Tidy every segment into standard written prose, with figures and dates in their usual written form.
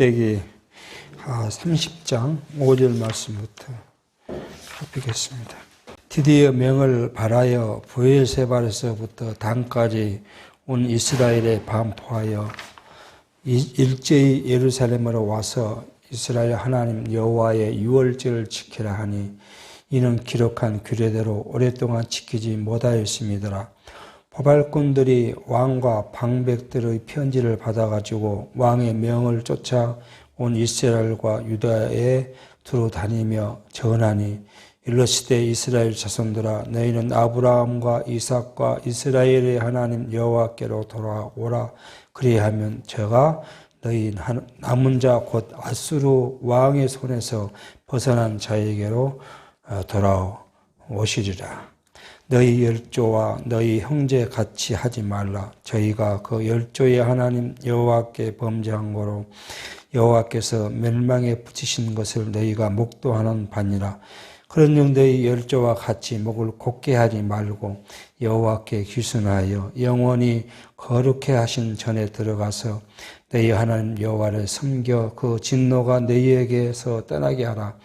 출애굽기 30장 5절 말씀부터 살피겠습니다. 드디어 명을 발하여 브엘세바에서부터 단까지 온 이스라엘에 반포하여 일제히 예루살렘으로 와서 이스라엘 하나님 여호와의 유월절을 지키라 하니 이는 기록한 규례대로 오랫동안 지키지 못하였음이더라. 포발꾼들이 왕과 방백들의 편지를 받아가지고 왕의 명을 쫓아 온 이스라엘과 유다에 두루 다니며 전하니 일러시되 이스라엘 자손들아 너희는 아브라함과 이삭과 이스라엘의 하나님 여호와께로 돌아오라. 그리하면 저가 너희 남은 자 곧 아수르 왕의 손에서 벗어난 자에게로 돌아오시리라. 너희 열조와 너희 형제 같이 하지 말라. 저희가 그 열조의 하나님 여호와께 범죄한 거로 여호와께서 멸망에 붙이신 것을 너희가 목도하는 바니라. 그런즉 너희 열조와 같이 목을 곧게 하지 말고 여호와께 귀순하여 영원히 거룩해 하신 전에 들어가서 너희 하나님 여호와를 섬겨 그 진노가 너희에게서 떠나게 하라.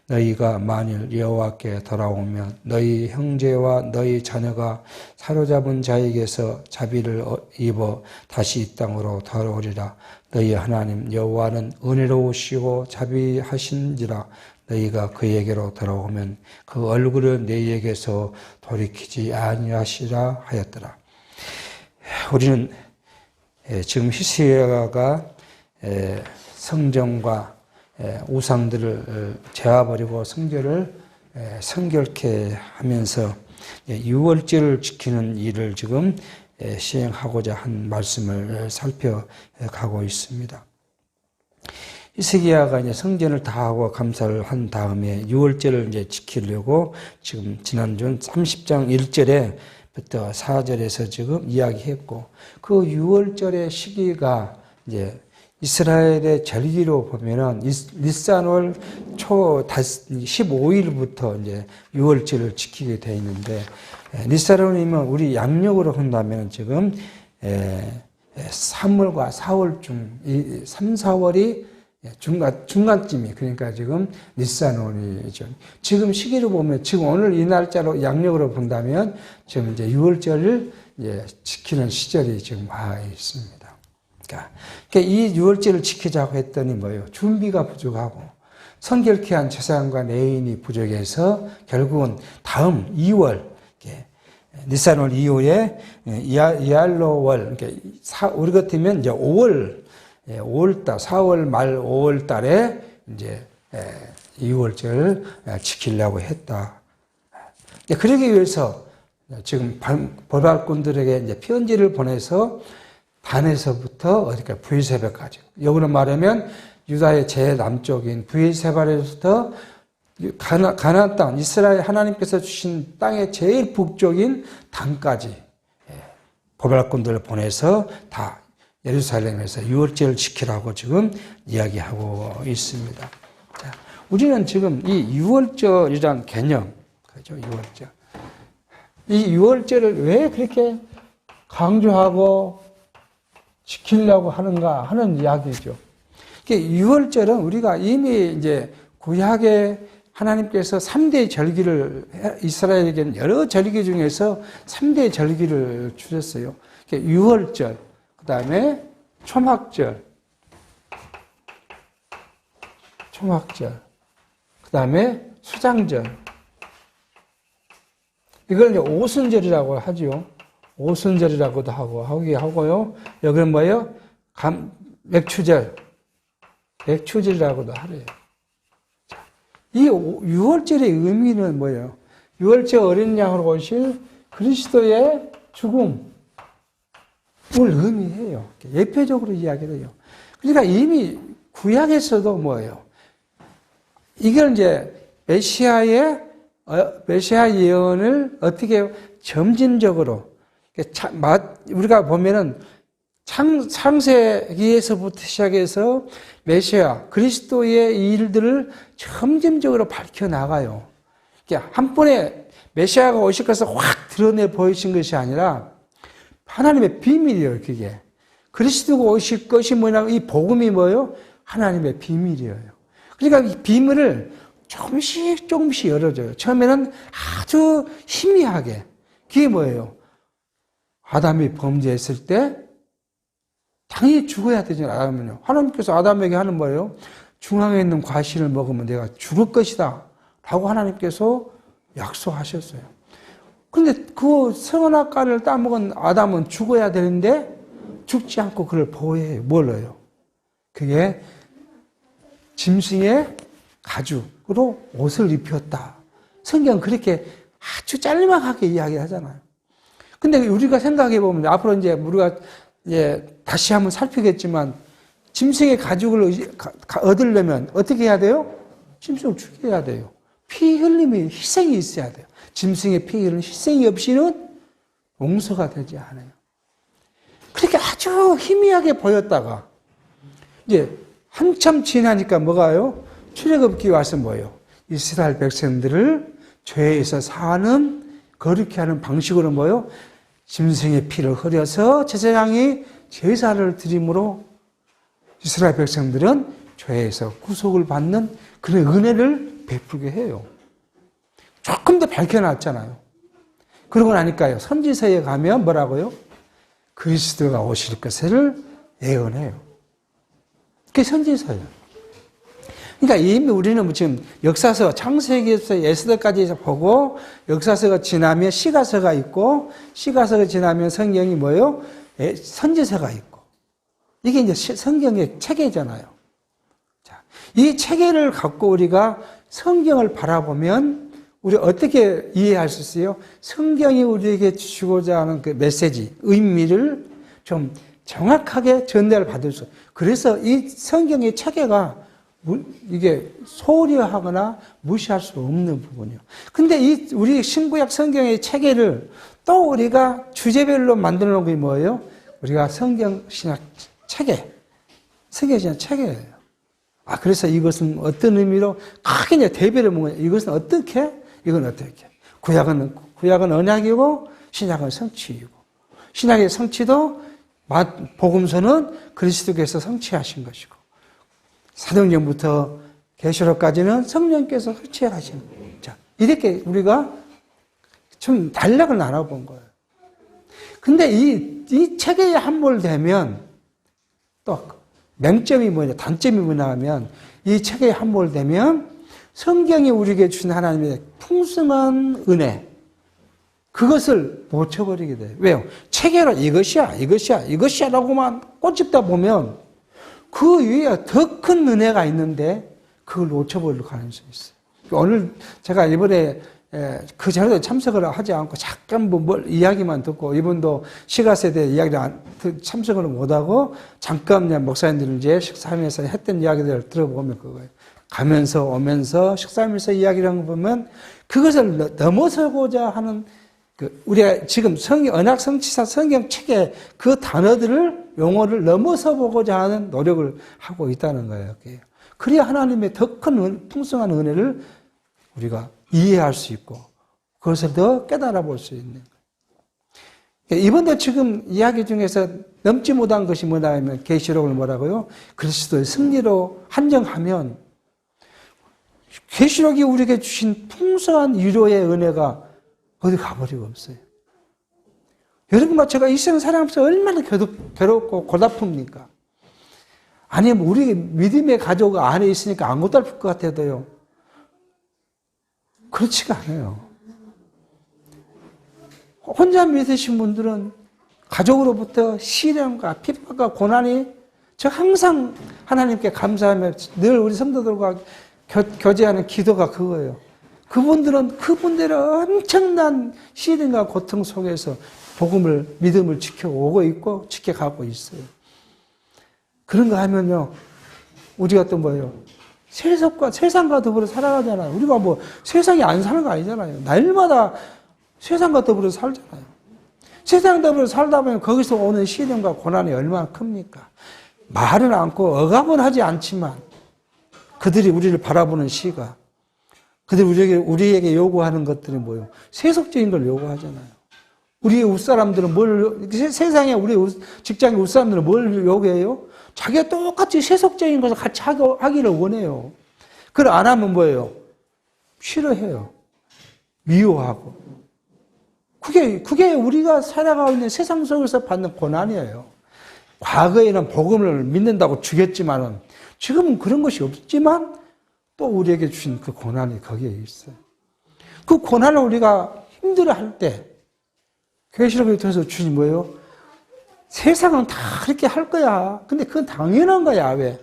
너희가 만일 여호와께 돌아오면 너희 형제와 너희 자녀가 사로잡은 자에게서 자비를 입어 다시 이 땅으로 돌아오리라. 너희 하나님 여호와는 은혜로우시고 자비하신지라. 너희가 그에게로 돌아오면 그 얼굴을 너희에게서 돌이키지 아니하시라 하였더라. 우리는 지금 히스기야가 성전과 우상들을 재워버리고 성결을 성결케 하면서 유월절을 지키는 일을 지금 시행하고자 한 말씀을 살펴가고 있습니다. 히스기야가 이제 성전을 다 하고 감사를 한 다음에 유월절을 이제 지키려고 지금 지난주 30장 1절에부터 4절에서 지금 이야기했고 그 유월절의 시기가 이제 이스라엘의 절기로 보면은 니산월 초 15일부터 이제 유월절을 지키게 되어 있는데 니산월이면 우리 양력으로 한다면 지금 3월과 4월 중 3, 4월이 중간쯤이 그러니까 지금 니산월이죠. 지금 시기로 보면 지금 오늘 이 날짜로 양력으로 본다면 지금 이제 유월절을 이제 지키는 시절이 지금 와 있습니다. 그러니까 이 유월절을 지키자고 했더니 뭐예요? 준비가 부족하고 성결케 한 제사장과 레인이 부족해서 결국은 다음 2월 니산월 이후에 이알로월 그러니까 우리 같으면 이제 5월달 4월 말 5월 달에 이제 2월절 지키려고 했다. 그러기 위해서 지금 포발꾼들에게 이제 편지를 보내서 단에서부터 어디까 브엘세바까지. 여기는 말하면 유다의 제남쪽인 브엘세바에서부터 가나안 땅, 이스라엘 하나님께서 주신 땅의 제일 북쪽인 단까지 포발꾼들을 보내서 다 예루살렘에서 유월절을 지키라고 지금 이야기하고 있습니다. 자, 우리는 지금 이 유월절이란 개념, 그죠? 유월절. 이 유월절을 왜 그렇게 강조하고 지키려고 하는가 하는 이야기죠. 유월절은 우리가 이미 이제 구약에 하나님께서 3대 절기를 이스라엘에게는 여러 절기 중에서 3대 절기를 주셨어요. 유월절, 그 다음에 초막절, 그 다음에 수장절. 이걸 이제 오순절이라고 하죠. 오순절이라고도 하고요. 여기는 뭐예요? 맥추절이라고도 하래요. 이 유월절의 의미는 뭐예요? 유월절 어린 양으로 오실 그리스도의 죽음을 의미해요. 예표적으로 이야기를 해요. 그러니까 이미 구약에서도 뭐예요? 이걸 이제 메시아 예언을 어떻게 점진적으로 우리가 보면은 창세기에서부터 시작해서 메시아 그리스도의 일들을 점진적으로 밝혀 나가요. 한 번에 메시아가 오실 것을 확 드러내 보이신 것이 아니라 하나님의 비밀이에요. 그게 그리스도가 오실 것이 뭐냐? 이 복음이 뭐예요? 하나님의 비밀이에요. 그러니까 이 비밀을 조금씩 조금씩 열어줘요. 처음에는 아주 희미하게. 그게 뭐예요? 아담이 범죄했을 때 당연히 죽어야 되잖아요. 아담은요. 하나님께서 아담에게 하는 뭐예요? 중앙에 있는 과실을 먹으면 내가 죽을 것이다 라고 하나님께서 약속하셨어요. 그런데 그 선악과를 따먹은 아담은 죽어야 되는데 죽지 않고 그를 보호해요. 뭘로요? 그게 짐승의 가죽으로 옷을 입혔다. 성경은 그렇게 아주 짤막하게 이야기하잖아요. 근데 우리가 생각해 보면 앞으로 이제 우리가 다시 한번 살피겠지만 짐승의 가죽을 얻으려면 어떻게 해야 돼요? 짐승을 죽여야 돼요. 피 흘림이 희생이 있어야 돼요. 짐승의 피 흘림 희생이 없이는 용서가 되지 않아요. 그렇게 아주 희미하게 보였다가 이제 한참 지나니까 뭐가요? 출애굽기 와서 뭐예요? 이스라엘 백성들을 죄에서 사는 거룩히 하는 방식으로 뭐예요? 짐승의 피를 흘려서 제사장이 제사를 드림으로 이스라엘 백성들은 죄에서 구속을 받는 그런 은혜를 베풀게 해요. 조금 더 밝혀놨잖아요. 그러고 나니까요. 선지서에 가면 뭐라고요? 그리스도가 오실 것을 예언해요. 그게 선지서예요. 그러니까 이미 우리는 지금 역사서, 창세기에서 에스더까지 보고 역사서가 지나면 시가서가 있고 시가서가 지나면 성경이 뭐예요? 선지서가 있고 이게 이제 성경의 체계잖아요. 자, 이 체계를 갖고 우리가 성경을 바라보면 우리 어떻게 이해할 수 있어요? 성경이 우리에게 주고자 하는 그 메시지, 의미를 좀 정확하게 전달을 받을 수. 그래서 이 성경의 체계가 이게 소홀히 하거나 무시할 수 없는 부분이요. 근데 이 우리 신구약 성경의 체계를 또 우리가 주제별로 만들어 놓은 게 뭐예요? 우리가 성경 신약 체계, 성경 신약 체계예요. 그래서 이것은 어떤 의미로 크게 이제 대별을 먹어요. 이것은 어떻게? 이건 어떻게? 구약은 언약이고 신약은 성취이고 신약의 성취도 복음서는 그리스도께서 성취하신 것이고 사도행전부터 계시록까지는 성령께서 성취하신 거예요. 자, 이렇게 우리가 좀 단락을 나눠본 거예요. 근데 이 체계에 함몰되면 또 맹점이 뭐냐, 단점이 뭐냐 하면 이 체계에 함몰되면 성경이 우리에게 준 하나님의 풍성한 은혜, 그것을 놓쳐버리게 돼요. 왜요? 체계로 이것이야 라고만 꼬집다 보면 그 위에 더 큰 은혜가 있는데 그걸 놓쳐버릴 가능성이 있어요. 오늘 제가 이번에 그 전에도 참석을 하지 않고 잠깐 이야기만 듣고 이분도 시가세대 이야기를 참석을 못하고 잠깐 그냥 목사님들 이제 식사하면서 했던 이야기들을 들어보면 그거예요. 가면서 오면서 식사하면서 이야기를 한 거 보면 그것을 넘어서고자 하는 우리가 지금 언약 성취사 성경 책에 그 단어들을 용어를 넘어서 보고자 하는 노력을 하고 있다는 거예요. 그래야 하나님의 더 큰 풍성한 은혜를 우리가 이해할 수 있고 그것을 더 깨달아 볼 수 있는 거예요. 이번에 지금 이야기 중에서 넘지 못한 것이 뭐냐 하면 계시록을 뭐라고요? 그리스도의 승리로 한정하면 계시록이 우리에게 주신 풍성한 위로의 은혜가 어디 가버리고 없어요. 여러분과 제가 이 세상 살아가면서 얼마나 괴롭고 고달픕니까? 아니면 우리 믿음의 가족 안에 있으니까 안 고달플 것 같아도요. 그렇지가 않아요. 혼자 믿으신 분들은 가족으로부터 시련과 핍박과 고난이 저 항상 하나님께 감사하며 늘 우리 성도들과 교제하는 기도가 그거예요. 그분들의 엄청난 시련과 고통 속에서 믿음을 지켜오고 있고 지켜가고 있어요. 그런 거 하면요, 우리가 또 뭐예요? 세상과 더불어 살아가잖아요. 우리가 세상에 안 사는 거 아니잖아요. 날마다 세상과 더불어 살잖아요. 세상과 더불어 살다 보면 거기서 오는 시련과 고난이 얼마나 큽니까? 말은 않고 억압은 하지 않지만 그들이 우리를 바라보는 시각, 그들이 우리에게 요구하는 것들이 뭐예요? 세속적인 걸 요구하잖아요. 우리 웃사람들은 세상에 우리 직장의 웃사람들은 뭘 요구해요? 자기가 똑같이 세속적인 것을 같이 하기를 원해요. 그걸 안 하면 뭐예요? 싫어해요. 미워하고. 그게 우리가 살아가고 있는 세상 속에서 받는 고난이에요. 과거에는 복음을 믿는다고 죽였지만은 지금은 그런 것이 없지만 또 우리에게 주신 그 고난이 거기에 있어요. 그 고난을 우리가 힘들어할 때 계시록에 통해서 주신 뭐예요? 세상은 다 그렇게 할 거야. 근데 그건 당연한 거야. 왜?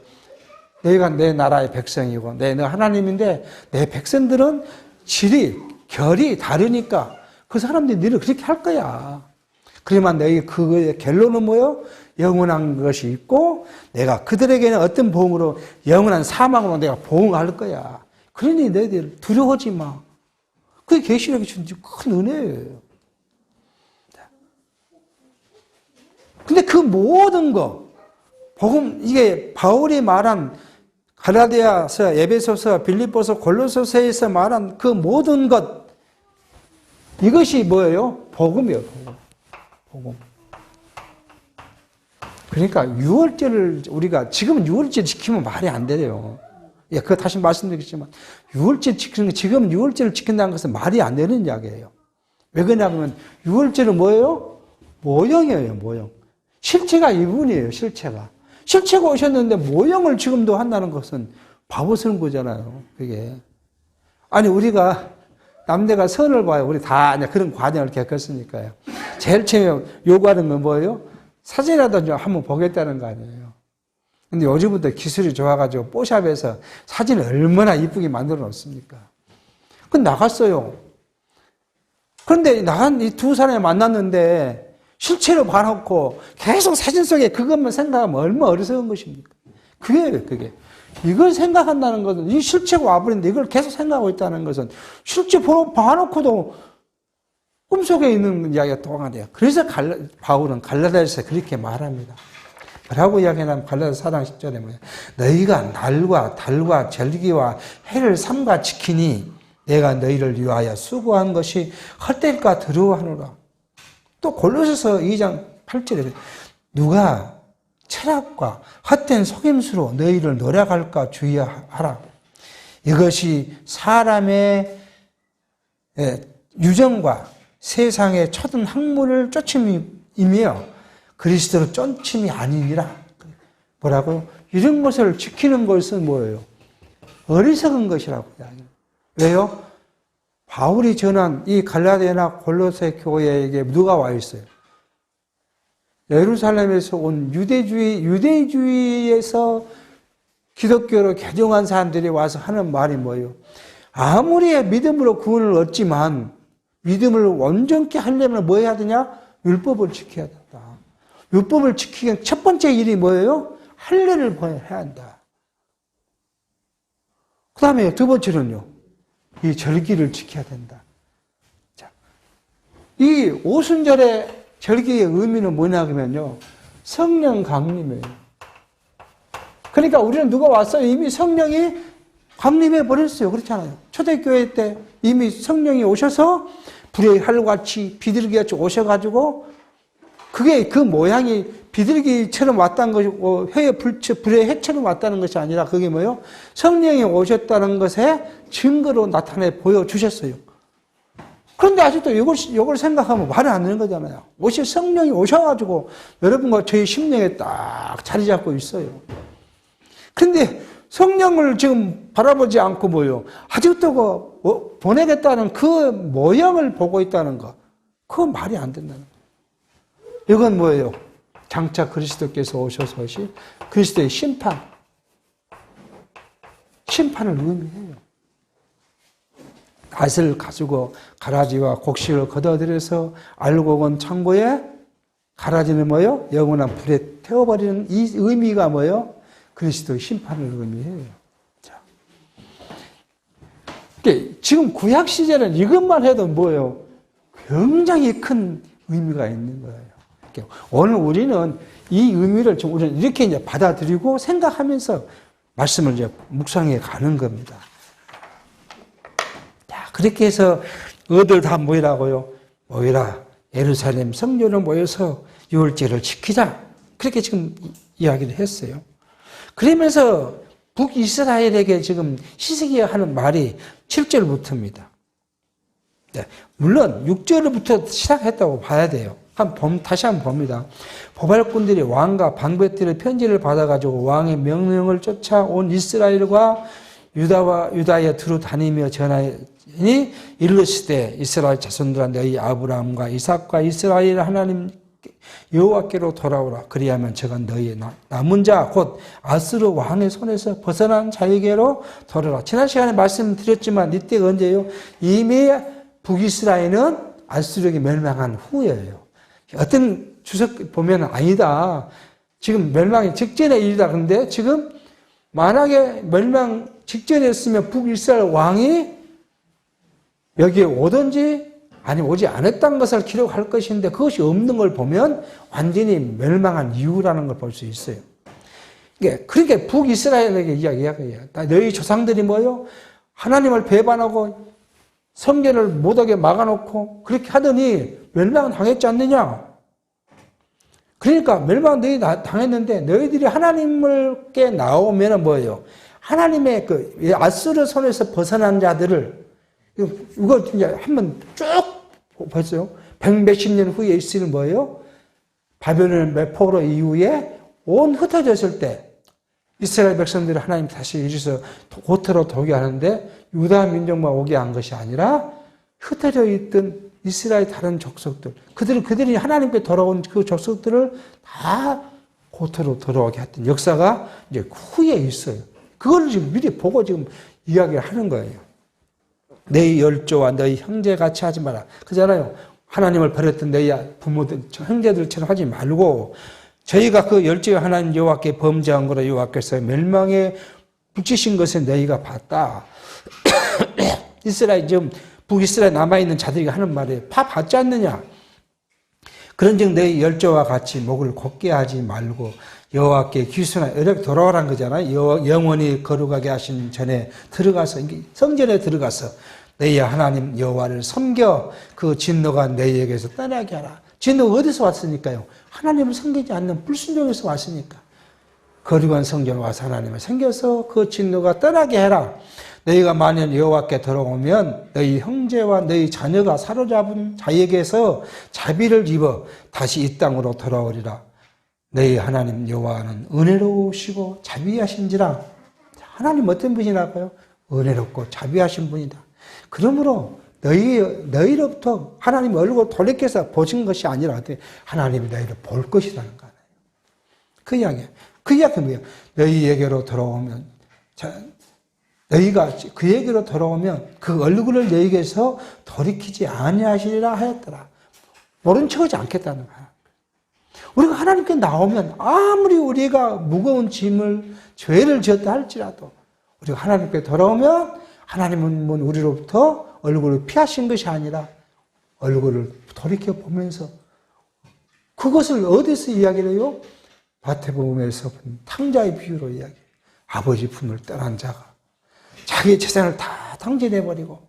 너희가 내 나라의 백성이고 내 하나님인데 내 백성들은 질이 결이 다르니까 그 사람들이 너희를 그렇게 할 거야. 그러면 너희 그거의 결론은 뭐예요? 영원한 것이 있고 내가 그들에게는 어떤 보응으로 영원한 사망으로 내가 보응할 거야. 그러니 너희들 두려워하지 마. 그게 계시록이 준 큰 은혜예요. 근데 그 모든 거, 복음, 이게 바울이 말한 갈라디아서, 에베소서, 빌립보서, 골로새서에서 말한 그 모든 것, 이것이 뭐예요? 복음이에요, 복음. 그러니까 유월절을 우리가, 지금은 유월절 지키면 말이 안 되래요. 예, 그거 다시 말씀드리겠지만, 유월절 지키는 게, 지금 유월절을 지킨다는 것은 말이 안 되는 이야기예요. 왜 그러냐면, 유월절은 뭐예요? 모형이에요, 모형. 실체가 이분이에요, 실체가. 실체가 오셨는데 모형을 지금도 한다는 것은 바보스러운 거잖아요, 그게. 아니, 우리가 남대가 선을 봐요. 우리 다 그런 과정을 겪었으니까요. 제일 처음에 요구하는 건 뭐예요? 사진이라도 좀 한번 보겠다는 거 아니에요. 근데 요즘부터 기술이 좋아가지고 뽀샵에서 사진을 얼마나 이쁘게 만들어 놓습니까? 그 나갔어요. 그런데 나간 이 두 사람이 만났는데 실체로 봐놓고 계속 사진 속에 그것만 생각하면 얼마나 어리석은 것입니까? 그게. 이걸 생각한다는 것은, 이 실체가 와버렸는데 이걸 계속 생각하고 있다는 것은 실제 봐놓고도 꿈속에 있는 이야기가 통하네요. 그래서 바울은 갈라디아서에 그렇게 말합니다. 뭐라고 이야기하냐면 갈라디아서 4장 10절에 뭐예요? 너희가 날과 달과 절기와 해를 삼가 지키니 내가 너희를 위하여 수고한 것이 헛될까 두려워하노라. 또 골로새서 2장 8절에 누가 철학과 헛된 속임수로 너희를 노략할까 주의하라. 이것이 사람의 유정과 세상의 초든 학문을 쫓음이며 그리스도를 쫓음이 아니니라. 뭐라고요? 이런 것을 지키는 것은 뭐예요? 어리석은 것이라고 이야기해요. 왜요? 바울이 전한 이 갈라디아나 골로새 교회에게 누가 와 있어요? 예루살렘에서 온 유대주의에서 기독교로 개종한 사람들이 와서 하는 말이 뭐예요? 아무리 믿음으로 구원을 얻지만 믿음을 온전케 하려면 뭐 해야 되냐? 율법을 지켜야 된다. 율법을 지키기 위한 첫 번째 일이 뭐예요? 할례를 해야 한다. 그 다음에 두 번째는요. 이 절기를 지켜야 된다. 자, 이 오순절의 절기의 의미는 뭐냐면요. 성령 강림이에요. 그러니까 우리는 누가 왔어요? 이미 성령이 강림해 버렸어요. 그렇잖아요. 초대교회 때 이미 성령이 오셔서 불의 활같이 비둘기같이 오셔가지고 그게 그 모양이 비둘기처럼 왔다는 것이고 불의 해처럼 왔다는 것이 아니라 그게 뭐예요? 성령이 오셨다는 것에 증거로 나타내 보여주셨어요. 그런데 아직도 이걸 생각하면 말이 안 되는 거잖아요. 성령이 오셔가지고 여러분과 저희 심령에 딱 자리 잡고 있어요. 그런데 성령을 지금 바라보지 않고 뭐예요? 아직도 보내겠다는 그 모양을 보고 있다는 거. 그건 말이 안 된다는 거예요. 이건 뭐예요? 장차 그리스도께서 오셔서 그리스도의 심판을 의미해요. 낫을 가지고 가라지와 곡식을 걷어들여서 알곡은 창고에 가라지는 뭐예요? 영원한 불에 태워버리는 이 의미가 뭐예요? 그리스도의 심판을 의미해요. 자. 지금 구약 시절은 이것만 해도 뭐예요? 굉장히 큰 의미가 있는 거예요. 오늘 우리는 이 의미를 좀 우리는 이렇게 이제 받아들이고 생각하면서 말씀을 이제 묵상해 가는 겁니다. 자, 그렇게 해서 어들 다 모이라고요. 모이라. 예루살렘 성전을 모여서 유월절을 지키자. 그렇게 지금 이야기를 했어요. 그러면서 북이스라엘에게 지금 히스기야 하는 말이 7절부터입니다. 네, 물론 6절부터 시작했다고 봐야 돼요. 다시 한번 봅니다. 보발꾼들이 왕과 방백들의 편지를 받아가지고 왕의 명령을 쫓아온 이스라엘과 유다에 두루 다니며 전하니 이르시되 이스라엘 자손들아 너희 아브라함과 이삭과 이스라엘 하나님 여호와께로 돌아오라. 그리하면 제가 너희의 남은 자 곧 아스르 왕의 손에서 벗어난 자에게로 돌아오라. 지난 시간에 말씀드렸지만 이때가 언제예요? 이미 북이스라엘은 아스르에게 멸망한 후예요. 어떤 주석 보면 아니다. 지금 멸망이 직전의 일이다. 그런데 지금 만약에 멸망 직전이었으면 북이스라엘 왕이 여기에 오든지 아니 오지 않았다는 것을 기록할 것인데 그것이 없는 걸 보면 완전히 멸망한 이유라는 걸 볼 수 있어요. 그러니까 북이스라엘에게 이야기해요. 너희 조상들이 뭐요? 하나님을 배반하고 성전을 못하게 막아놓고 그렇게 하더니 멸망은 당했지 않느냐? 그러니까 멸망은 너희 당했는데 너희들이 하나님께 나오면 뭐예요? 하나님의 그 아수르 손에서 벗어난 자들을 이거 이제 한번 쭉 보세요. 100몇십 년 후에 있을 뭐예요? 바벨론 포로 이후에 온 흩어졌을 때 이스라엘 백성들이 하나님 다시 이리서 고토로 도게 하는데 유다 민족만 오게 한 것이 아니라 흩어져 있던 이스라엘 다른 족속들 그들이 하나님께 돌아온 그 족속들을 다 고토로 돌아오게 했던 역사가 이제 후에 있어요. 그걸 지금 미리 보고 지금 이야기를 하는 거예요. 너희 열조와 너희 형제 같이 하지 마라. 그잖아요. 하나님을 버렸던 너희 부모들, 형제들처럼 하지 말고 저희가 그 열조의 하나님 여호와께 범죄한 거로 여호와께서 멸망에 붙이신 것을 너희가 봤다. 이스라엘 지금 북이스라엘 남아있는 자들이 하는 말이에요. 봤지 않느냐? 그런즉 너희 열조와 같이 목을 곧게 하지 말고 여호와께 귀순하여 이렇게 돌아오라는 거잖아요. 영원히 거룩하게 하신 전에 들어가서 성전에 들어가서 너희 하나님 여호와를 섬겨 그 진노가 너희에게서 떠나게 하라. 진노가 어디서 왔으니까요? 하나님을 섬기지 않는 불순종에서 왔으니까. 거룩한 성전에 와서 하나님을 섬겨서 그 진노가 떠나게 해라. 너희가 만일 여호와께 돌아오면 너희 형제와 너희 자녀가 사로잡은 자에게서 자비를 입어 다시 이 땅으로 돌아오리라. 너희 하나님 여호와는 은혜로우시고 자비하신지라. 하나님 어떤 분이라고요? 은혜롭고 자비하신 분이다. 그러므로 너희로부터 하나님 얼굴 돌이켜서 보신 것이 아니라 하나님이 너희를 볼 것이라는 거예요. 그 이야기예요. 그 이야기는 뭐예요? 너희에게로 돌아오면 너희가 그에게로 돌아오면 그 얼굴을 너희에게서 돌이키지 아니하시리라 하였더라. 모른 척하지 않겠다는 거야. 우리가 하나님께 나오면 아무리 우리가 무거운 짐을 죄를 지었다 할지라도 우리가 하나님께 돌아오면 하나님은 우리로부터 얼굴을 피하신 것이 아니라 얼굴을 돌이켜 보면서 그것을 어디서 이야기를 해요? 마태복음에서 본 탕자의 비유로 이야기해요. 아버지 품을 떠난 자가 자기의 재산을 다 탕진해버리고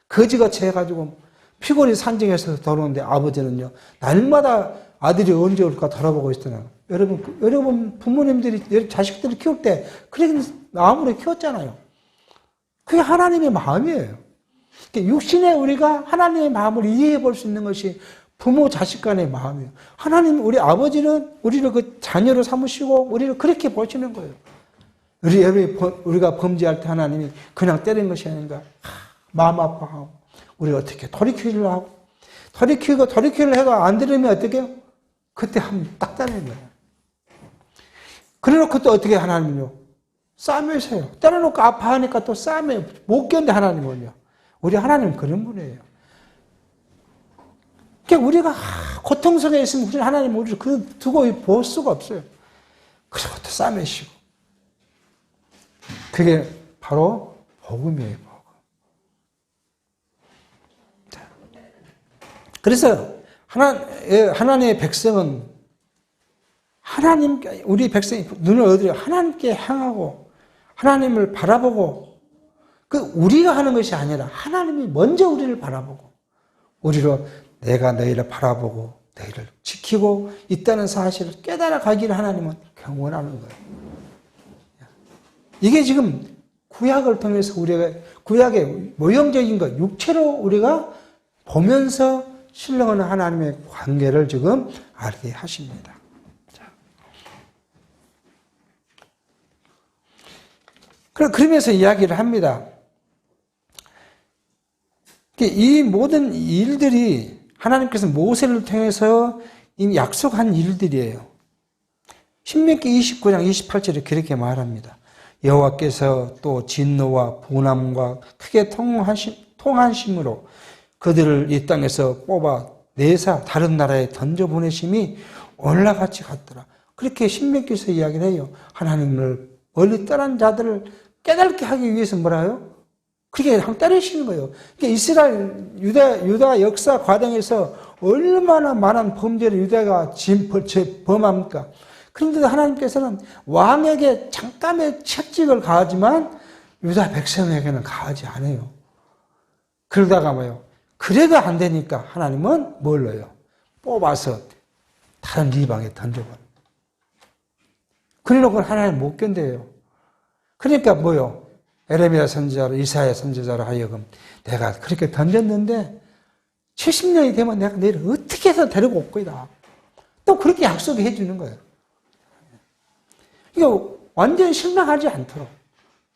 거지같이 해가지고 피골이 산정해서 돌아오는데 아버지는요 날마다 아들이 언제 올까 돌아보고 있잖아요. 여러분 부모님들이 자식들을 키울 때 그렇게 마음으로 키웠잖아요. 그게 하나님의 마음이에요. 육신에 우리가 하나님의 마음을 이해해 볼 수 있는 것이 부모 자식 간의 마음이에요. 하나님 우리 아버지는 우리를 그 자녀로 삼으시고 우리를 그렇게 보시는 거예요. 우리가 범죄할 때 하나님이 그냥 때리는 것이 아닌가 마음 아파하고 우리가 어떻게 돌이키려 하고 돌이키려 해도 안 들으면 어떻게 해요? 그때 한번 딱 때리는 거예요. 그래놓고 또 어떻게 하나님은요? 싸매세요. 때려놓고 아파하니까 또 싸매요. 못 견뎌 하나님은요. 우리 하나님은 그런 분이에요. 그러니까 우리가 고통 속에 있으면 우리 하나님은 우리를 두고 볼 수가 없어요. 그리고 또 싸매시고. 그게 바로 복음이에요. 복음. 그래서 하나님의 백성은 우리 백성이 눈을 어디로 하나님께 향하고 하나님을 바라보고 우리가 하는 것이 아니라 하나님이 먼저 우리를 바라보고 우리로 내가 너희를 바라보고 너희를 지키고 있다는 사실을 깨달아 가기를 하나님은 경원하는 거예요. 이게 지금 구약을 통해서 우리가 구약의 모형적인 것, 육체로 우리가 보면서 신령한 하나님의 관계를 지금 알게 하십니다. 그러면서 이야기를 합니다. 이 모든 일들이 하나님께서 모세를 통해서 이미 약속한 일들이에요. 신명기 29장 28절에 그렇게 말합니다. 여호와께서 또 진노와 분함과 크게 통하심으로 그들을 이 땅에서 뽑아 내사 다른 나라에 던져보내심이 오늘과 같이 같더라. 그렇게 신명기에서 이야기를 해요. 하나님을 멀리 떠난 자들을 깨닫게 하기 위해서 뭐라요? 그렇게 때리시는 거예요. 그러니까 이스라엘, 유다 역사 과정에서 얼마나 많은 범죄를 유다가 범합니까? 그런데도 하나님께서는 왕에게 잠깐의 채찍을 가하지만 유다 백성에게는 가하지 않아요. 그러다가 뭐요? 그래도 안 되니까 하나님은 뭘 넣어요? 뽑아서 다른 이방에 던져버려요. 그래놓고 하나님 못 견뎌요. 그러니까 뭐요? 에레미야 선지자로 이사야 선지자로 하여금 내가 그렇게 던졌는데 70년이 되면 내가 너희를 어떻게 해서 데리고 올 거다. 또 그렇게 약속해 주는 거예요. 이거 완전히 실망하지 않도록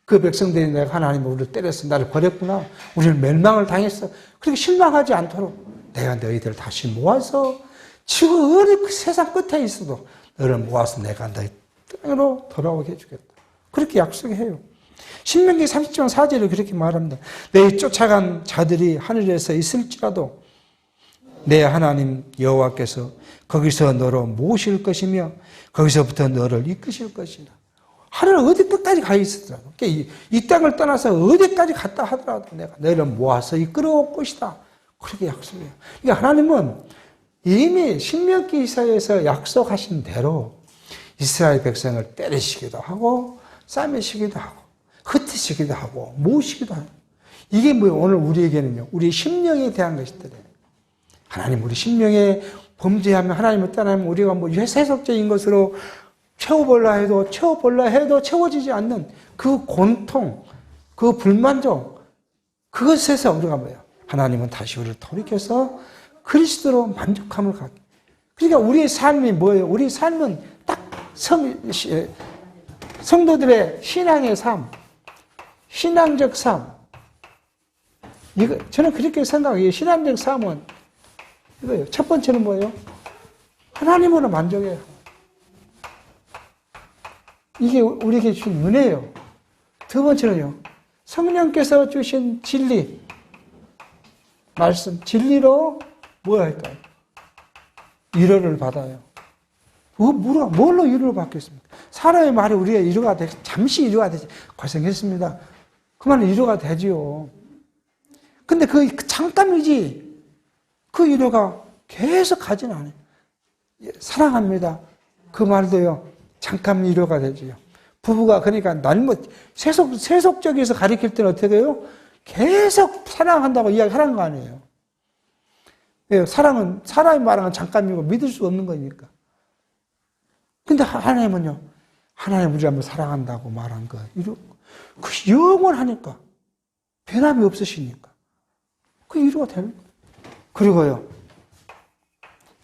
그 백성들이 내가 하나님 우리를 때렸어. 나를 버렸구나. 우리는 멸망을 당했어. 그렇게 실망하지 않도록 내가 너희들을 다시 모아서 지금 어느 세상 끝에 있어도 너를 모아서 내가 너희 땅으로 돌아오게 해주겠다. 그렇게 약속해요. 신명기 30장 4절에 그렇게 말합니다. 내 쫓아간 자들이 하늘에서 있을지라도 내 하나님 여호와께서 거기서 너로 모실 것이며 거기서부터 너를 이끄실 것이다. 하늘 어디 끝까지 가 있었더라도 이 땅을 떠나서 어디까지 갔다 하더라도 내가 너를 모아서 이끌어올 것이다. 그렇게 약속해요. 그러니까 하나님은 이미 신명기서에서 약속하신 대로 이스라엘 백성을 때리시기도 하고 싸매시기도 하고 흩으시기도 하고 모으시기도 하고 이게 뭐예요? 오늘 우리에게는요. 우리 심령에 대한 것이더래. 하나님 우리 심령에 범죄하면 하나님을 떠나면 우리가 뭐 세속적인 것으로 채워볼라 해도 채워지지 않는 그 고통, 그 불만족 그것에서 우리가 뭐예요? 하나님은 다시 우리를 돌이켜서 그리스도로 만족함을 갖게. 그러니까 우리의 삶이 뭐예요? 우리 삶은 딱 성도들의 신앙의 삶, 신앙적 삶. 이거 저는 그렇게 생각해요. 신앙적 삶은 이거예요. 첫 번째는 뭐예요? 하나님으로 만족해요. 이게 우리에게 주신 은혜예요. 두 번째는요. 성령께서 주신 진리, 말씀, 진리로 뭐 할까요? 위로를 받아요. 뭘로 위로를 받겠습니까? 사람의 말이 우리가 위로가 되지, 잠시 위로가 되지. 고생했습니다. 그 말은 위로가 되지요. 근데 그 잠깐이지, 그 위로가 계속 가지는 않아요. 사랑합니다. 그 말도요, 잠깐 위로가 되지요. 부부가 그러니까 세속적에서 가리킬 때는 어떻게 돼요? 계속 사랑한다고 이야기하는 거 아니에요. 왜요? 사랑은, 사람이 말하는 잠깐이고 믿을 수 없는 거니까. 근데 하나님은요, 하나님 우리 한번 사랑한다고 말한 거, 그 영원하니까, 변함이 없으시니까, 그 위로가 되는 거예요. 그리고요,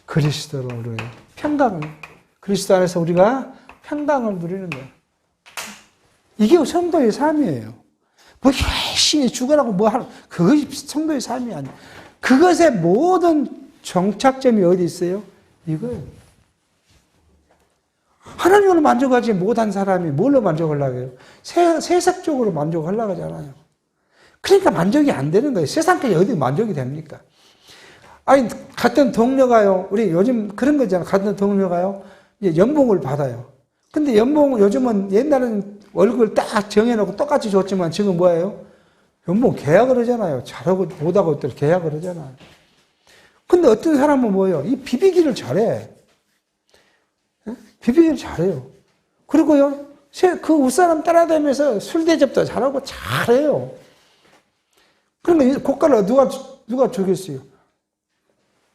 그리스도로 우리 평강을, 그리스도 안에서 우리가 평강을 누리는 거예요. 이게 성도의 삶이에요. 뭐 열심히 죽으라고 뭐 하는, 그것이 성도의 삶이 아니에요. 그것의 모든 정착점이 어디 있어요? 이거예요. 하나님으로 만족하지 못한 사람이 뭘로 만족하려고 해요? 세상적으로 만족하려고 하잖아요. 그러니까 만족이 안 되는 거예요. 세상까지 어디 만족이 됩니까? 아니, 같은 동료가요, 우리 요즘 그런 거잖아요. 같은 동료가요, 이제 연봉을 받아요. 근데 요즘은 옛날에는 월급을 딱 정해놓고 똑같이 줬지만 지금 뭐예요? 연봉 계약을 하잖아요. 잘하고 못하고 또 계약을 하잖아요. 근데 어떤 사람은 뭐예요? 이 비비기를 잘해. 비비기를 잘해요. 그리고요, 그 윗사람 따라다니면서 술 대접도 잘하고 잘해요. 그러면 고가를 누가 주겠어요?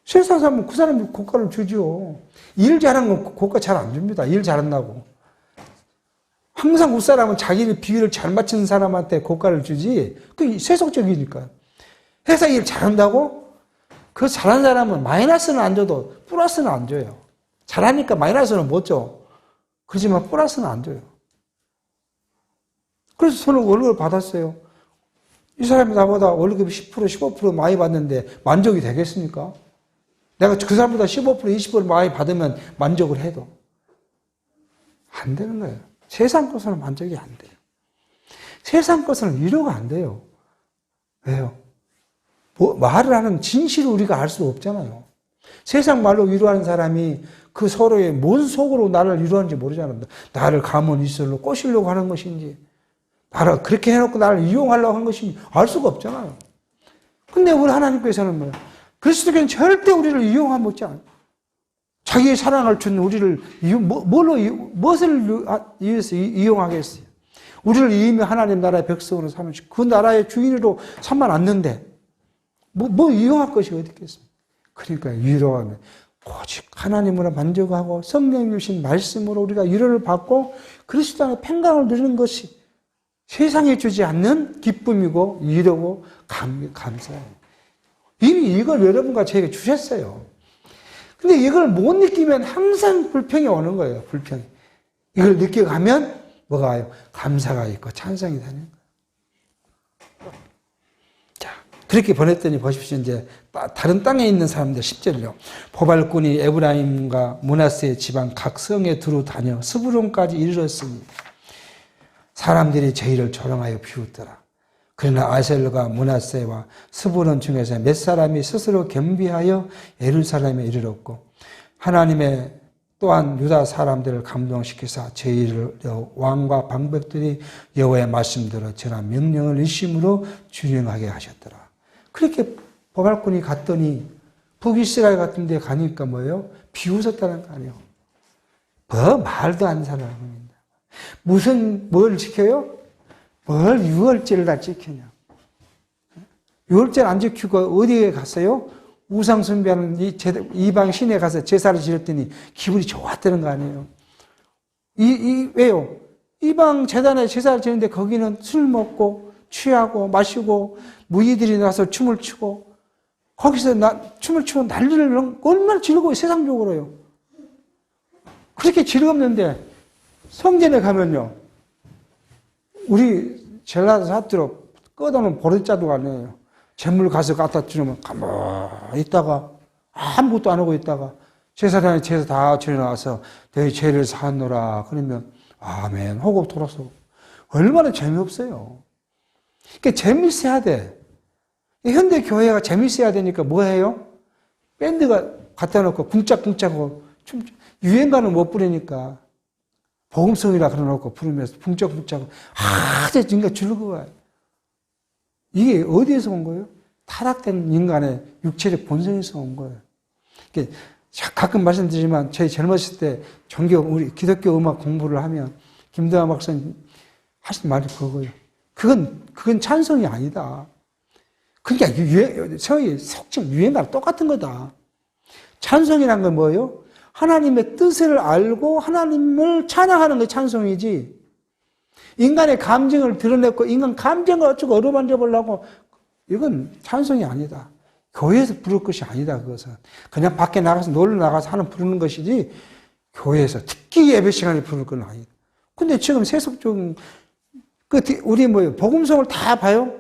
세상 사람은 그 사람이 고가를 주죠. 일 잘하는 건 고가 잘 안 줍니다. 일 잘한다고. 항상 윗사람은 자기를 비율을 잘 맞추는 사람한테 고가를 주지. 그 세속적이니까. 회사 일 잘한다고? 그 잘한 사람은 마이너스는 안 줘도 플러스는 안 줘요. 잘하니까 마이너스는 못 줘. 그렇지만 플러스는 안 줘요. 그래서 저는 월급을 받았어요. 이 사람이 나보다 월급이 10%, 15% 많이 받는데 만족이 되겠습니까? 내가 그 사람보다 15%, 20% 많이 받으면 만족을 해도 안 되는 거예요. 세상 것으로는 만족이 안 돼요. 세상 것으로는 위로가 안 돼요. 왜요? 말을 하는 진실을 우리가 알 수 없잖아요. 세상 말로 위로하는 사람이 그 서로의 뭔 속으로 나를 위로하는지 모르잖아요. 나를 가문 이슬로 꼬시려고 하는 것인지, 나를 그렇게 해놓고 나를 이용하려고 하는 것인지 알 수가 없잖아요. 근데 우리 하나님께서는 뭐예요? 그리스도께서는 절대 우리를 이용하지 못해요. 자기의 사랑을 준 우리를 무엇을 위해서 이용하겠어요? 우리를 이미 하나님 나라의 백성으로 삼으시고 그 나라의 주인으로 삼아 놨는데 뭐 이용할 것이 어디 있겠습니까? 그러니까 위로하면 오직 하나님으로 만족하고 성령이 주신 말씀으로 우리가 위로를 받고 그리스도 안에 평강을 누리는 것이 세상에 주지 않는 기쁨이고 위로고 감사해요. 이미 이걸 여러분과 저에게 주셨어요. 근데 이걸 못 느끼면 항상 불평이 오는 거예요. 불평이. 이걸 느껴가면 뭐가 와요? 감사가 있고 찬성이 되는 거예요. 자, 그렇게 보냈더니 보십시오. 이제 다른 땅에 있는 사람들 10절이요. 보발꾼이 에브라임과 므낫세 지방 각 성에 두루 다녀 스불론까지 이르렀으니 사람들이 저희를 조롱하여 비웃더라. 그러나 아셀과 므낫세와 스불론 중에서 몇 사람이 스스로 겸비하여 예루살렘에 이르렀고 하나님의 또한 유다 사람들을 감동시키사 저희를 왕과 방백들이 여호와의 말씀대로 전한 명령을 일심으로 준행하게 하셨더라. 그렇게 보발꾼이 갔더니 북이스라엘 같은 데 가니까 뭐예요? 비웃었다는 거 아니에요. 말도 안 사람입니다. 뭘 지켜요? 뭘 유월절을 다 지키냐. 유월절 안 지키고 어디에 갔어요? 우상 숭배하는 이방 신에 가서 제사를 지냈더니 기분이 좋았다는 거 아니에요. 왜요? 이방 재단에 제사를 지는데 거기는 술 먹고 취하고 마시고 무희들이 나서 춤을 추고 거기서 춤을 추고 난리를 얼마나 즐거워요. 세상적으로요. 그렇게 즐겁는데 성전에 가면요. 우리 젤라도 사투로 꺼다놓은 보리자루가 아니에요. 재물 가서 갖다 주면 가만히 있다가 아무것도 안 하고 있다가 제사장이 제사 다 지내나와서 너희 죄를 사하노라 그러면 아멘 하고 돌아서 얼마나 재미없어요. 그러니까 재미있어야 돼. 현대 교회가 재미있어야 되니까 뭐 해요? 밴드가 갖다 놓고 쿵짝쿵짝하고 유행가는 못 부르니까 복음성이라 그러놓고 부르면서 쿵짝쿵짝 아주 진짜 즐거워요. 이게 어디에서 온 거예요? 타락된 인간의 육체적 본성에서 온 거예요. 가끔 말씀드리지만 저희 젊었을 때 우리 기독교 음악 공부를 하면 김대화 박사님 하신 말이 그거예요. 그건 찬송이 아니다. 그러니까 저희 속칭 유행가랑 똑같은 거다. 찬송이란 건 뭐예요? 하나님의 뜻을 알고 하나님을 찬양하는 게 찬송이지. 인간의 감정을 드러냈고 인간 감정을 어쩌고 어루만져 보려고 이건 찬송이 아니다. 교회에서 부를 것이 아니다. 그것은 그냥 밖에 나가서 놀러 나가서 부르는 것이지 교회에서 특히 예배 시간에 부를 건 아니다. 근데 지금 세속적인 우리 복음성을 다 봐요.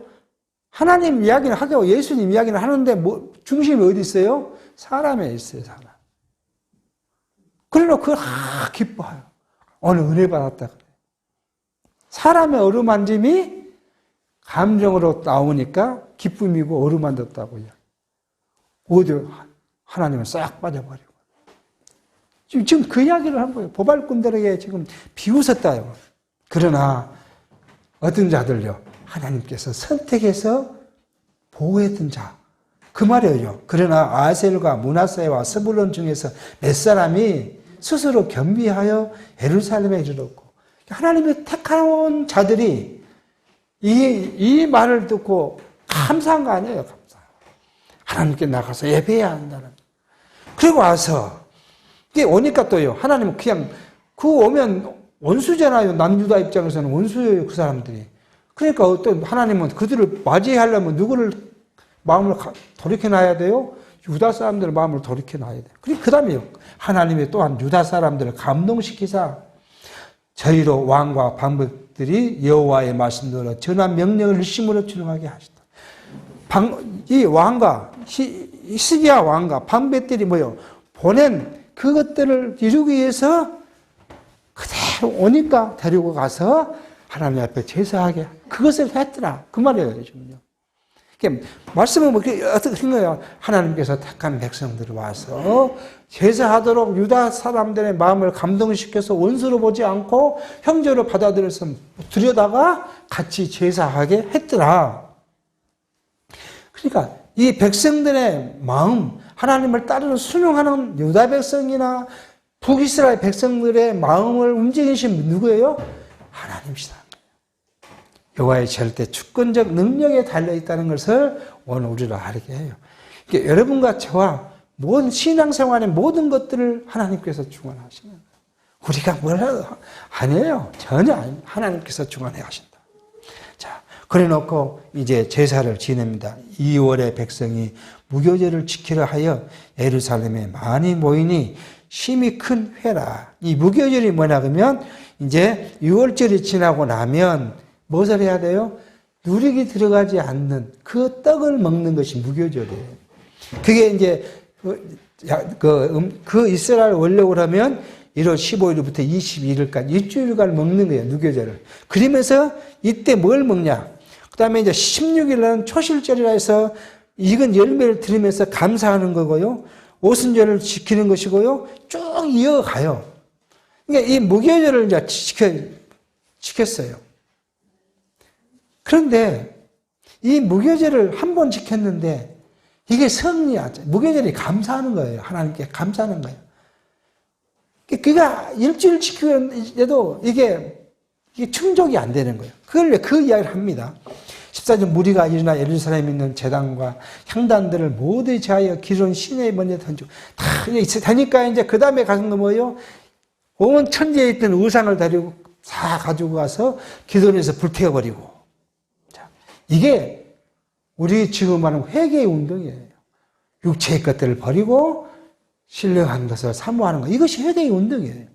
하나님 이야기는 하고 예수님 이야기는 하는데 중심이 어디 있어요? 사람에 있어요. 사람. 그러나 그걸 기뻐해요. 오늘 은혜 받았다 그래. 사람의 어루만짐이 감정으로 나오니까 기쁨이고 어루만졌다고요. 어디 하나님은 싹 빠져버리고. 지금 그 이야기를 한 거예요. 보발꾼들에게 지금 비웃었다요. 그러나 어떤 자들요. 하나님께서 선택해서 보호했던 자. 그 말이에요. 그러나 아셀과 므낫세와 스불론 중에서 몇 사람이 스스로 겸비하여 예루살렘에 이르렀고 하나님의 택한 자들이 이 말을 듣고 감사한 거 아니에요. 감사. 하나님께 나가서 예배해야 한다는. 그리고 와서 이게 오니까 또요. 하나님은 그냥 오면 원수잖아요. 남유다 입장에서는 원수예요, 그 사람들이. 그러니까 어떤 하나님은 그들을 맞이하려면 누구를 마음을 돌이켜놔야 돼요? 유다 사람들의 마음을 돌이켜놔야 돼요. 그 다음에 하나님이 또한 유다 사람들을 감동시키사 저희로 왕과 방백들이 여호와의 말씀대로 전한 명령을 일심으로 준행하게 하시다. 이 왕과 히스기야 왕과 방백들이 뭐요? 보낸 그것들을 이루기 위해서 그대로 오니까 데리고 가서 하나님 앞에 제사하게 그것을 했더라. 그 말이에요, 지금요. 말씀은 어떻게 한 거예요? 하나님께서 택한 백성들이 와서 제사하도록 유다 사람들의 마음을 감동시켜서 원수로 보지 않고 형제로 받아들여서 들여다가 같이 제사하게 했더라. 그러니까 이 백성들의 마음, 하나님을 따르는 순종하는 유다 백성이나 북이스라엘 백성들의 마음을 움직이신 누구예요? 하나님이시다. 여호와의 절대 주권적 능력에 달려있다는 것을 오늘 우리를 알게 해요. 그러니까 여러분과 저와 모든 신앙생활의 모든 것들을 하나님께서 주관하시는 거예요. 우리가 뭘 아니에요. 전혀 아닙니다. 하나님께서 주관해 하신다. 자, 그래 놓고 이제 제사를 지냅니다. 2월에 백성이 무교절을 지키려 하여 예루살렘에 많이 모이니 심히 큰 회라. 이 무교절이 뭐냐 그러면 이제 6월절이 지나고 나면 무엇을 해야 돼요? 누룩이 들어가지 않는 그 떡을 먹는 것이 무교절이에요. 그게 이제 그 이스라엘 원력으로 하면 1월 15일부터 22일까지 일주일간 먹는 거예요. 무교절을. 그러면서 이때 뭘 먹냐? 그 다음에 이제 16일은 초실절이라 해서 익은 열매를 들으면서 감사하는 거고요. 오순절을 지키는 것이고요. 쭉 이어가요. 그러니까 이 무교절을 이제 지켰어요. 그런데 이 무교절을 한 번 지켰는데 이게 성리야. 무교절이 감사하는 거예요. 하나님께 감사하는 거예요. 그가 일주일 지키는데도 이게 충족이 안 되는 거예요. 그걸 그 이야기를 합니다. 14절 무리가 일어나 예루살렘에 있는 제단과 향단들을 모두 제하여 기름 시내에 먼저 던지고 다 되니까 이제 그 다음에 가는 거 뭐예요? 온 천지에 있던 우상을 데리고 다 가지고 가서 기도원에서 불태워버리고. 자, 이게 우리 지금 말하는 회개의 운동이에요. 육체의 것들을 버리고 신령한 것을 사모하는 것. 이것이 회개의 운동이에요.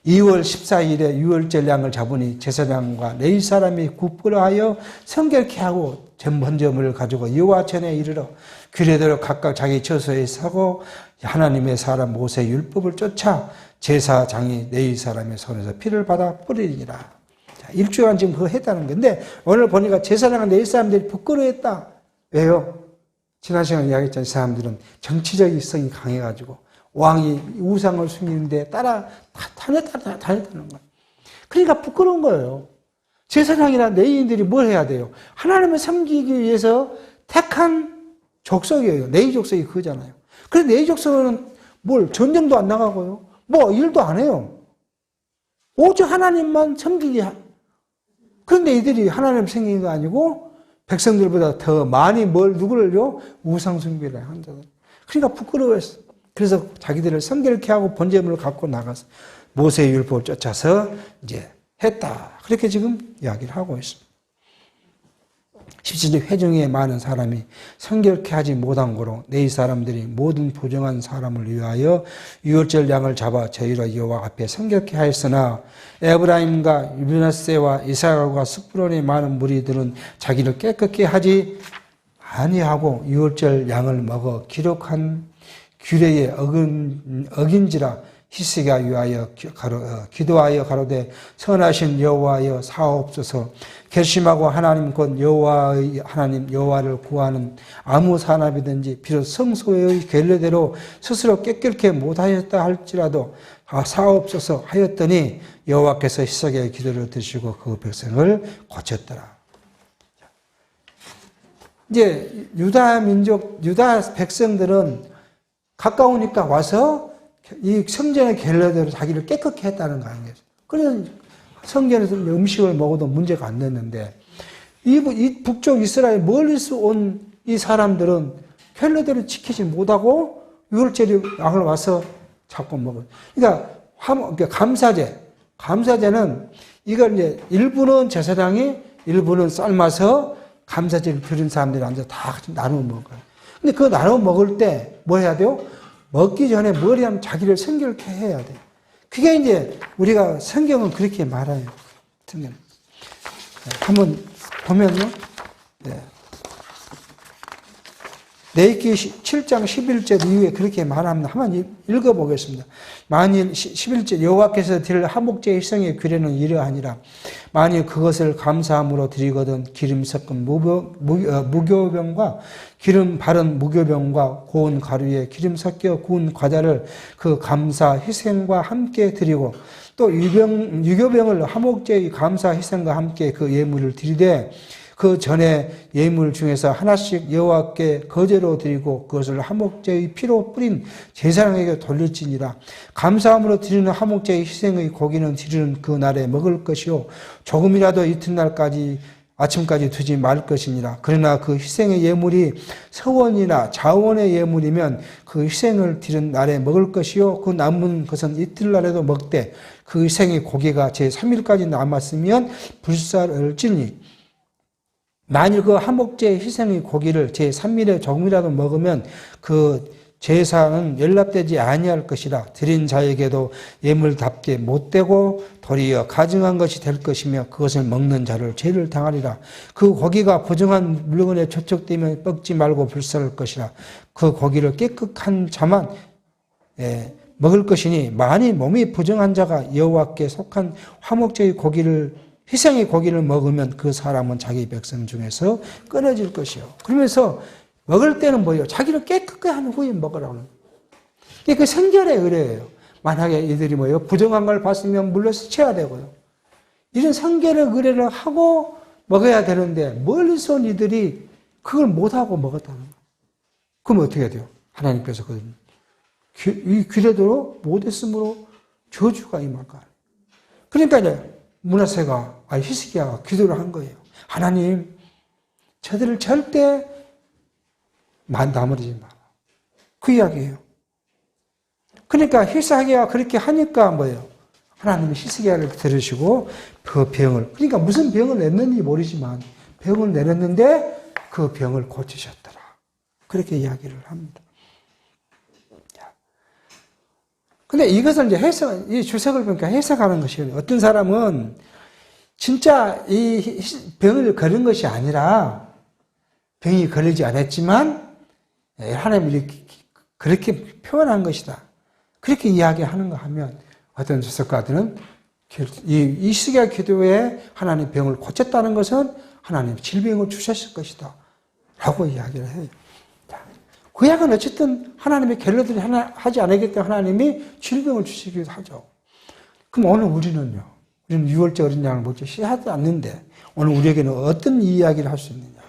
2월 14일에 유월절 양을 잡으니 제사장과 레위 사람이 굽부러하여 성결케 하고 전번점을 가지고 여호와 전에 이르러 규례대로 각각 자기 처소에 서고 하나님의 사람 모세의 율법을 쫓아 제사장이 레위 사람의 손에서 피를 받아 뿌리니라. 일주일간 지금 그거 했다는 건데 오늘 보니까 제사장과 레위 사람들이 부끄러워했다. 왜요? 지난 시간에 이야기했잖아요. 이 사람들은 정치적 성이 강해가지고 왕이 우상을 숨기는데 다녔다는 거예요. 그러니까 부끄러운 거예요. 제사장이나 레위인들이 뭘 해야 돼요? 하나님을 섬기기 위해서 택한 족속이에요. 레위 족속이 그거잖아요. 그래서 레위 족속은 뭘 전쟁도 안 나가고요. 뭐 일도 안 해요. 오직 하나님만 섬기게. 그런데 이들이 하나님 섬기는 거 아니고 백성들보다 더 많이 누구를요? 우상 숭배를 한다. 그러니까 부끄러워했어. 그래서 자기들을 성결케 하고 번제물을 갖고 나가서 모세의 율법을 쫓아서 이제 했다. 그렇게 지금 이야기를 하고 있습니다. 17절 회중에 많은 사람이 성결케 하지 못한 거로 네 사람들이 모든 부정한 사람을 위하여 유월절 양을 잡아 저희로 여호와 앞에 성결케 하였으나 에브라임과 므낫세와 이스라엘과 스불론의 많은 무리들은 자기를 깨끗게 하지 아니하고 유월절 양을 먹어 기록한 규례에 어긴지라 히스기야 위하여 기도하여 가로되 선하신 여호와여 사옵소서. 결심하고 하나님 곧 여호와의 하나님 여호와를 구하는 아무 산업이든지 비록 성소의 계례대로 스스로 깨끗게 못하였다 할지라도 사옵소서 하였더니 여호와께서 히스기야의 기도를 들으시고 그 백성을 고쳤더라. 이제 유다 백성들은 가까우니까 와서 이 성전의 계례대로 자기를 깨끗게 했다는 거 아니겠어요? 그래서 성전에서 음식을 먹어도 문제가 안 됐는데 이 북쪽 이스라엘 멀리서 온 이 사람들은 계례대로 지키지 못하고 유월절에 양을 와서 자꾸 먹어요. 그러니까 감사제, 감사제는 이걸 이제 일부는 제사장이 일부는 삶아서 감사제를 드린 사람들이 앉아서 다 같이 나누어 먹어요. 근데 그거 나누어 먹을 때 뭐 해야 돼요? 먹기 전에 머리 하면 자기를 성결케 해야 돼요. 그게 이제 우리가 성경은 그렇게 말해요. 성경. 한번 보면요. 네. 레위기 7장 11절 이후에 그렇게 말합니다. 한번 읽어보겠습니다. 만일 11절 여호와께서 드릴 화목제의 희생의 규례는 이러하니라. 만일 그것을 감사함으로 드리거든 기름 섞은 무교병과 기름 바른 무교병과 고운 가루에 기름 섞여 구운 과자를 그 감사 희생과 함께 드리고 또 유교병을 화목제의 감사 희생과 함께 그 예물을 드리되 그 전에 예물 중에서 하나씩 여호와께 거제로 드리고 그것을 화목제의 피로 뿌린 제사장에게 돌릴지니라. 감사함으로 드리는 화목제의 희생의 고기는 드리는 그 날에 먹을 것이요 조금이라도 이튿날까지 아침까지 두지 말 것이니라. 그러나 그 희생의 예물이 서원이나 자원의 예물이면 그 희생을 드린 날에 먹을 것이요 그 남은 것은 이튿날에도 먹되 그 희생의 고기가 제3일까지 남았으면 불살을지니 만일 그 화목제의 희생의 고기를 제3일에 조금이라도 먹으면 그 제사는 연락되지 아니할 것이라. 드린 자에게도 예물답게 못되고 도리어 가증한 것이 될 것이며 그것을 먹는 자를 죄를 당하리라. 그 고기가 부정한 물건에 접촉되면 뻑지 말고 불살을 것이라. 그 고기를 깨끗한 자만 먹을 것이니 만일 몸이 부정한 자가 여호와께 속한 화목제의 고기를 희생의 고기를 먹으면 그 사람은 자기 백성 중에서 끊어질 것이요. 그러면서 먹을 때는 뭐예요? 자기를 깨끗하게 한 후에 먹으라고 하는 거예요. 그 성결의 의례예요. 만약에 이들이 뭐예요? 부정한 걸 봤으면 물러서 쳐야 되고요. 이런 성결의 의례를 하고 먹어야 되는데 멀리서 이들이 그걸 못하고 먹었다는 거예요. 그럼 어떻게 해야 돼요? 하나님께서 이 규례대로 못했으므로 저주가 임할 거 아니에요. 그러니까 이제 므낫세가 히스기야가 기도를 한 거예요. 하나님, 저들을 절대 나무리지 마라. 그 이야기예요. 그러니까 히스기야가 그렇게 하니까 뭐예요? 하나님이 히스기야를 들으시고 그 병을, 그러니까 무슨 병을 냈는지 모르지만 병을 내렸는데 그 병을 고치셨더라. 그렇게 이야기를 합니다. 근데 이것을 이제 이 주석을 보니까 해석하는 것이에요. 어떤 사람은 진짜 이 병을 걸은 것이 아니라 병이 걸리지 않았지만 하나님이 그렇게 표현한 것이다. 그렇게 이야기하는가 하면 어떤 주석가들은 이 히스기야 기도에 하나님 병을 고쳤다는 것은 하나님 질병을 주셨을 것이다. 라고 이야기를 해요. 구약은 어쨌든 하나님의 결례들이 하지 않았기 때문에 하나님이 질병을 주시기도 하죠. 그럼 오늘 우리는요? 우리는 6월절 어린 양을 먹지 하지 않는데 오늘 우리에게는 어떤 이야기를 할 수 있느냐?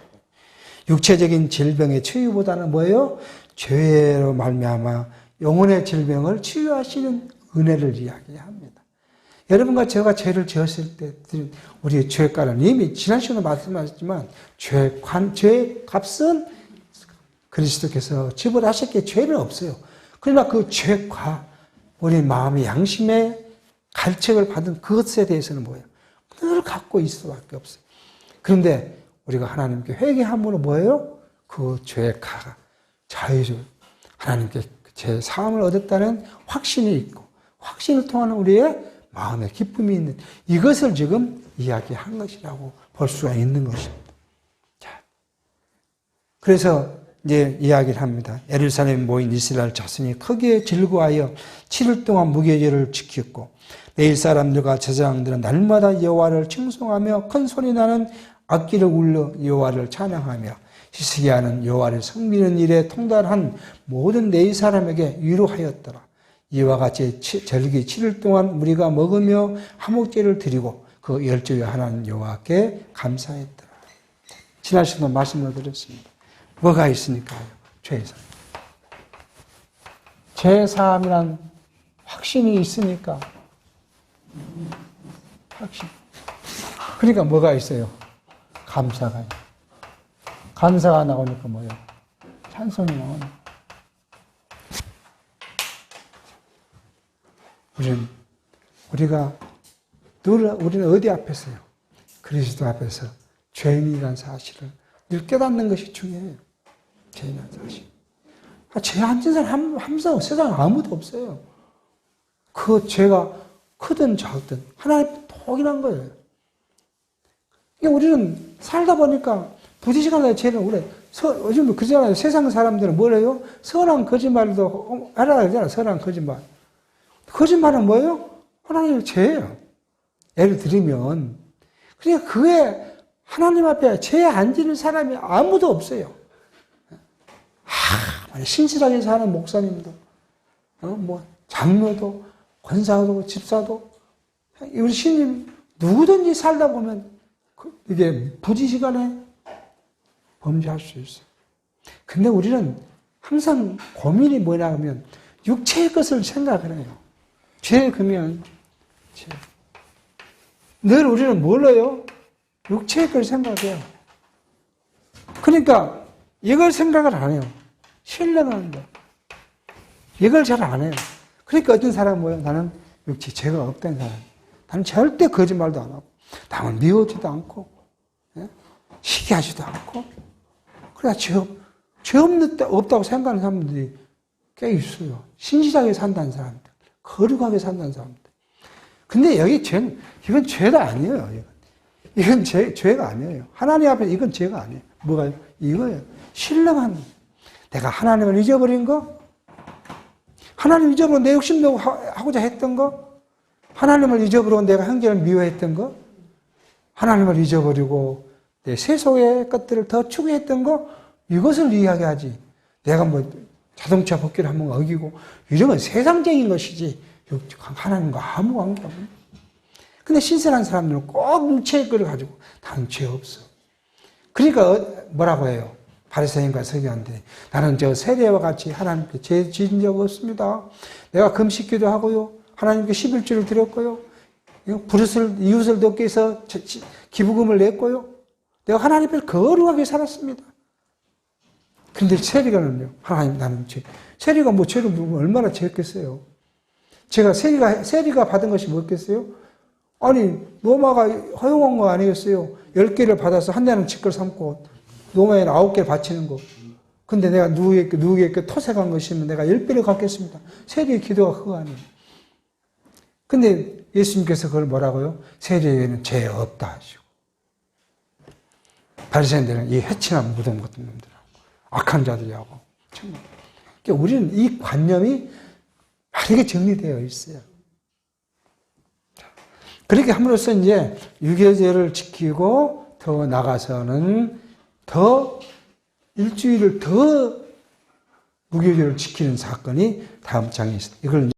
육체적인 질병의 치유보다는 뭐예요? 죄로 말미암아 영혼의 질병을 치유하시는 은혜를 이야기합니다. 여러분과 제가 죄를 지었을 때 우리의 죄가는 이미 지난 시간에 말씀하셨지만 죄의 값은 그리스도께서 지불하셨기에 죄는 없어요. 그러나 그 죄과 우리 마음의 양심의 갈책을 받은 그것에 대해서는 뭐예요? 늘 갖고 있을 수밖에 없어요. 그런데 우리가 하나님께 회개함으로 뭐예요? 그 죄의 가가 자유를 하나님께 죄 사함을 얻었다는 확신이 있고 확신을 통하는 우리의 마음의 기쁨이 있는 이것을 지금 이야기한 것이라고 볼 수가 있는 것입니다. 자, 그래서 이제 이야기를 합니다. 예루살렘에 모인 이스라엘 자손이 크게 즐거워하여 7일 동안 무교절을 지켰고 내일 사람들과 제사장들은 날마다 여호와를 칭송하며 큰 소리 나는 악기를 울려 여호와를 찬양하며 히스기야는 여호와를 섬기는 일에 통달한 모든 내일 사람에게 위로하였더라. 이와 같이 절기 7일 동안 우리가 먹으며 화목제를 드리고 그 열조의 하나님 여호와께 감사했더라. 지난 시간에 말씀을 드렸습니다. 뭐가 있으니까요? 죄사함. 죄사함이란 확신이 있으니까. 확신. 그러니까 뭐가 있어요? 감사가 있어요. 감사가 나오니까 뭐예요? 찬송이 나오니까. 우리가 우리는 어디 앞에서요? 그리스도 앞에서 죄인이라는 사실을 늘 깨닫는 것이 중요해요. 죄인이라는 사실. 죄 안 진 사람 항상 세상에 아무도 없어요. 그 죄가 크든 작든 하나님 독일한 거예요. 우리는 살다 보니까 부지시간에 죄는 요즘 그러잖아요. 세상 사람들은 뭘 해요? 선한 거짓말도 하라 그러잖아요. 선한 거짓말. 거짓말은 뭐예요? 하나님의 죄예요. 예를 들면, 그러니까 그게 하나님 앞에 죄 안 지는 사람이 아무도 없어요. 신실하게 사는 목사님도, 장로도, 권사도, 집사도, 우리 신님 누구든지 살다 보면 이게 부지시간에 범죄할 수 있어요. 근데 우리는 항상 고민이 뭐냐 하면 육체의 것을 생각을 해요. 죄 그러면 죄. 늘 우리는 뭘 해요? 육체의 걸 생각해요. 그러니까 이걸 생각을 안 해요. 신뢰하는 거. 이걸 잘 안 해요. 그러니까 어떤 사람은 뭐예요? 나는 육체 죄가 없다는 사람. 나는 절대 거짓말도 안 하고, 남을 미워하지도 않고, 시기하지도 않고, 그래 죄 없다고 생각하는 사람들이 꽤 있어요. 신실하게 산다는 사람들, 거룩하게 산다는 사람들. 근데 여기 이건 죄가 아니에요. 이건 죄가 아니에요. 하나님 앞에 이건 죄가 아니에요. 뭐가요? 이거예요. 신령한, 내가 하나님을 잊어버린 거, 하나님 잊어버리고 내 욕심도 하고자 했던 거, 하나님을 잊어버리고 내가 형제를 미워했던 거, 하나님을 잊어버리고 내 세속의 것들을 더 추구했던 거, 이것을 이야기하지. 내가 자동차 법규를 한번 어기고, 이런 건 세상적인 것이지, 하나님과 아무 관계 없는. 근데 신선한 사람들은 꼭 육체의 것을 가지고, 나는 죄 없어. 그러니까 뭐라고 해요? 바리새인과 서기관들이, 나는 저 세리와 같이 하나님께 죄 지은 적 없습니다. 내가 금식기도 하고요, 하나님께 11조를 드렸고요, 이웃을 돕기 위해서 기부금을 냈고요, 내가 하나님 앞에 거룩하게 살았습니다. 근데 세리가는요, 하나님, 나는 세리가 죄를 얼마나 지었겠어요? 제가 세리가 받은 것이 뭐겠어요? 아니, 로마가 허용한 거 아니겠어요? 10개를 받아서 한 대는 지걸 삼고, 로마에는 9개를 바치는 거. 근데 내가 누구에게 토색한 것이면 내가 10배를 갚겠습니다. 세리의 기도가 그거 아니에요. 근데 예수님께서 그걸 뭐라고요? 세리에게는 죄 없다 하시고. 바리새인들은 이 해친한 무덤 같은 놈들하고, 악한 자들이하고. 정말. 그러니까 우리는 이 관념이 바르게 정리되어 있어요. 그렇게 함으로써 이제 유교제를 지키고 더 나가서는 더 일주일을 더 무교제를 지키는 사건이 다음 장에 있습니다. 이걸